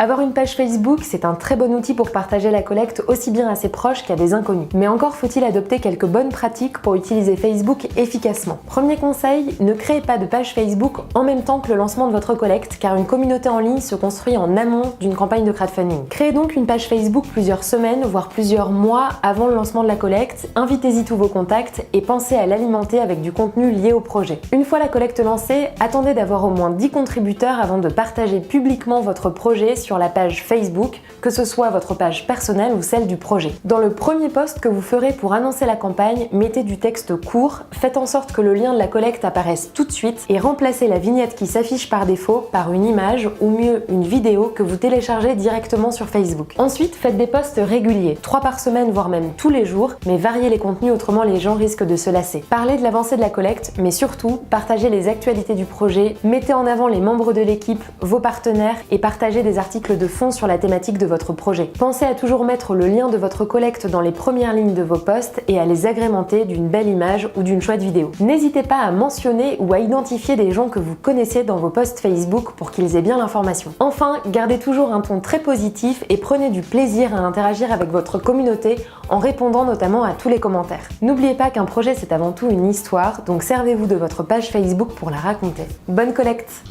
Avoir une page Facebook, c'est un très bon outil pour partager la collecte aussi bien à ses proches qu'à des inconnus. Mais encore faut-il adopter quelques bonnes pratiques pour utiliser Facebook efficacement. Premier conseil, ne créez pas de page Facebook en même temps que le lancement de votre collecte, car une communauté en ligne se construit en amont d'une campagne de crowdfunding. Créez donc une page Facebook plusieurs semaines, voire plusieurs mois avant le lancement de la collecte, invitez-y tous vos contacts et pensez à l'alimenter avec du contenu lié au projet. Une fois la collecte lancée, attendez d'avoir au moins 10 contributeurs avant de partager publiquement votre projet sur la page Facebook, que ce soit votre page personnelle ou celle du projet. Dans le premier post que vous ferez pour annoncer la campagne, mettez du texte court, faites en sorte que le lien de la collecte apparaisse tout de suite et remplacez la vignette qui s'affiche par défaut par une image ou mieux une vidéo que vous téléchargez directement sur Facebook. Ensuite, faites des posts réguliers, 3 par semaine voire même tous les jours, mais variez les contenus autrement les gens risquent de se lasser. Parlez de l'avancée de la collecte, mais surtout, partagez les actualités du projet, mettez en avant les membres de l'équipe, vos partenaires et partagez des articles de fond sur la thématique de votre projet. Pensez à toujours mettre le lien de votre collecte dans les premières lignes de vos posts et à les agrémenter d'une belle image ou d'une chouette vidéo. N'hésitez pas à mentionner ou à identifier des gens que vous connaissez dans vos posts Facebook pour qu'ils aient bien l'information. Enfin, gardez toujours un ton très positif et prenez du plaisir à interagir avec votre communauté en répondant notamment à tous les commentaires. N'oubliez pas qu'un projet c'est avant tout une histoire, donc servez-vous de votre page Facebook pour la raconter. Bonne collecte!